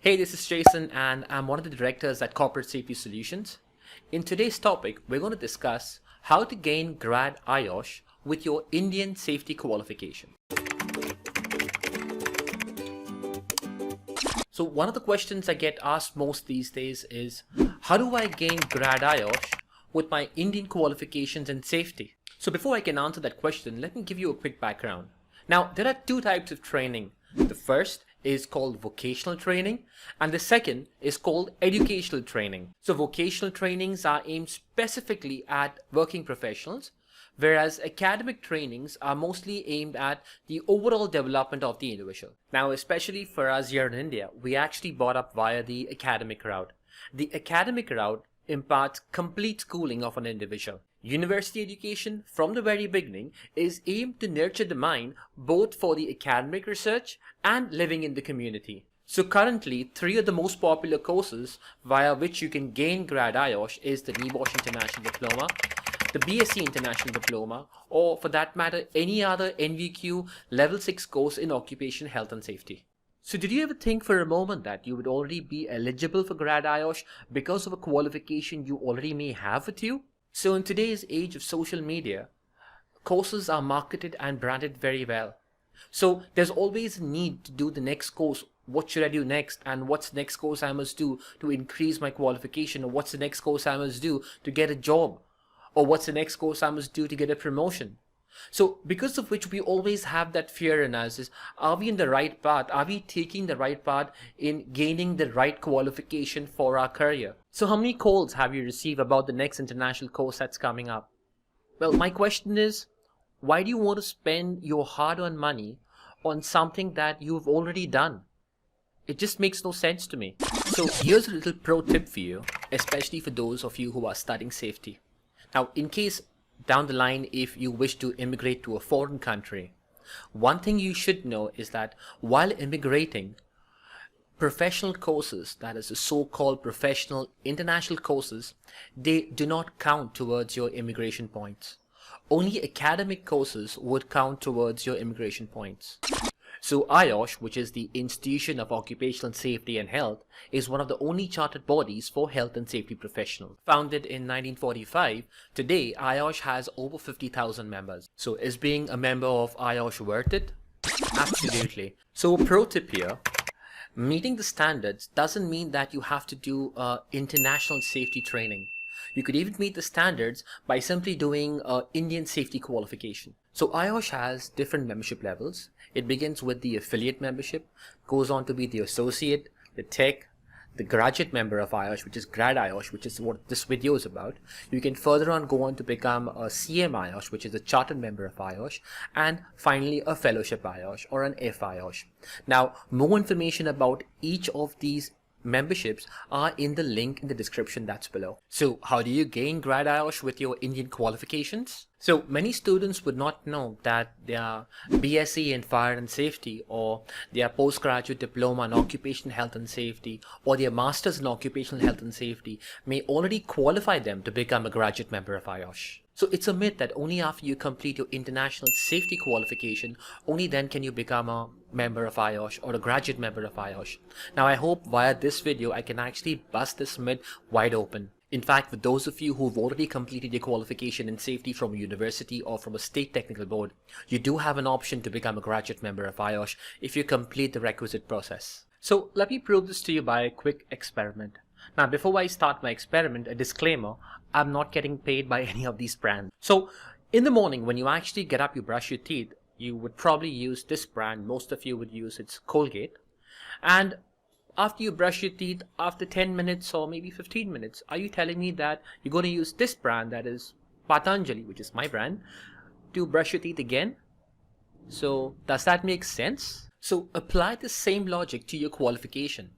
Hey, this is Jason and I'm one of the directors at Corporate Safety Solutions. In today's topic, we're going to discuss how to gain Grad IOSH with your Indian safety qualification. So one of the questions I get asked most these days is, how do I gain Grad IOSH with my Indian qualifications in safety? So before I can answer that question, let me give you a quick background. Now, there are two types of training. The first is called vocational training and the second is called educational training. So vocational trainings are aimed specifically at working professionals, whereas academic trainings are mostly aimed at the overall development of the individual. Now, especially for us here in India, we actually brought up via the academic route. The academic route imparts complete schooling of an individual. University education from the very beginning is aimed to nurture the mind both for the academic research and living in the community. So currently, three of the most popular courses via which you can gain Grad IOSH is the NEBOSH International Diploma, the BSc International Diploma, or for that matter, any other NVQ Level 6 course in Occupational Health and Safety. So did you ever think for a moment that you would already be eligible for Grad IOSH because of a qualification you already may have with you? So in today's age of social media, courses are marketed and branded very well. So there's always a need to do the next course. What should I do next? And what's the next course I must do to increase my qualification? Or what's the next course I must do to get a job? Or what's the next course I must do to get a promotion? So because of which we always have that fear in us is, are we in the right path? Are we taking the right path in gaining the right qualification for our career? So how many calls have you received about the next international course that's coming up? Well, my question is, why do you want to spend your hard-earned money on something that you've already done? It just makes no sense to me. So here's a little pro tip for you, especially for those of you who are studying safety. Now, in case down the line, if you wish to immigrate to a foreign country, one thing you should know is that while immigrating, professional courses, that is the so-called professional international courses, they do not count towards your immigration points. Only academic courses would count towards your immigration points. So IOSH, which is the Institution of Occupational Safety and Health, is one of the only chartered bodies for health and safety professionals. Founded in 1945, today IOSH has over 50,000 members. So is being a member of IOSH worth it? Absolutely. So a pro tip here, meeting the standards doesn't mean that you have to do international safety training. You could even meet the standards by simply doing Indian safety qualification. So IOSH has different membership levels. It begins with the affiliate membership, goes on to be the associate, the tech, the graduate member of IOSH, which is Grad IOSH, which is what this video is about. You can further on go on to become a CM IOSH, which is a chartered member of IOSH, and finally a fellowship IOSH or an F IOSH. Now, more information about each of these memberships are in the link in the description that's below. So how do you gain Grad IOSH with your Indian qualifications? So many students would not know that their BSc in Fire and Safety or their postgraduate diploma in Occupational Health and Safety or their masters in Occupational Health and Safety may already qualify them to become a graduate member of IOSH. So it's a myth that only after you complete your international safety qualification, only then can you become a member of IOSH or a graduate member of IOSH. Now I hope via this video I can actually bust this myth wide open. In fact, for those of you who've already completed your qualification in safety from a university or from a state technical board, you do have an option to become a graduate member of IOSH if you complete the requisite process. So let me prove this to you by a quick experiment. Now, before I start my experiment, a disclaimer, I'm not getting paid by any of these brands. So in the morning, when you actually get up, you brush your teeth, you would probably use this brand. Most of you would use its Colgate. And after you brush your teeth, after 10 minutes or maybe 15 minutes, are you telling me that you're going to use this brand, that is Patanjali, which is my brand, to brush your teeth again? So does that make sense? So apply the same logic to your qualification.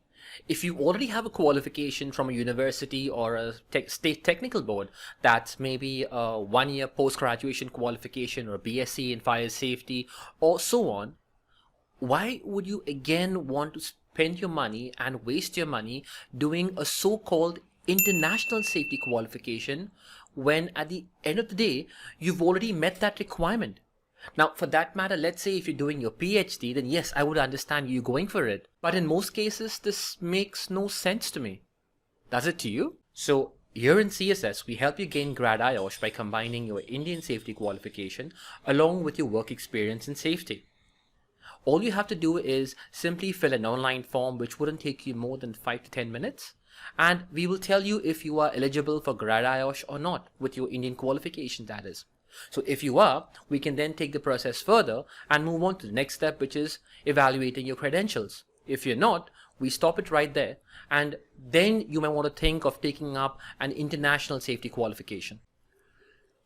If you already have a qualification from a university or a state technical board, that's maybe a 1-year post-graduation qualification or BSc in fire safety or so on, why would you again want to spend your money and waste your money doing a so-called international safety qualification when at the end of the day, you've already met that requirement? Now, for that matter, let's say if you're doing your PhD, then yes, I would understand you going for it. But in most cases, this makes no sense to me. Does it to you? So here in CSS, we help you gain Grad IOSH by combining your Indian safety qualification along with your work experience in safety. All you have to do is simply fill an online form which wouldn't take you more than 5 to 10 minutes. And we will tell you if you are eligible for Grad IOSH or not with your Indian qualification, that is. So if you are, we can then take the process further and move on to the next step, which is evaluating your credentials. If you're not, we stop it right there, and then you may want to think of taking up an international safety qualification.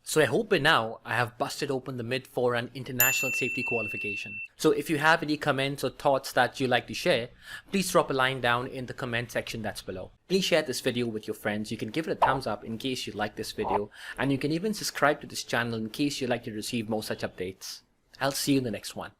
So I hope by now I have busted open the myth for an international safety qualification. So if you have any comments or thoughts that you'd like to share, please drop a line down in the comment section that's below. Please share this video with your friends. You can give it a thumbs up in case you like this video, and you can even subscribe to this channel in case you'd like to receive more such updates. I'll see you in the next one.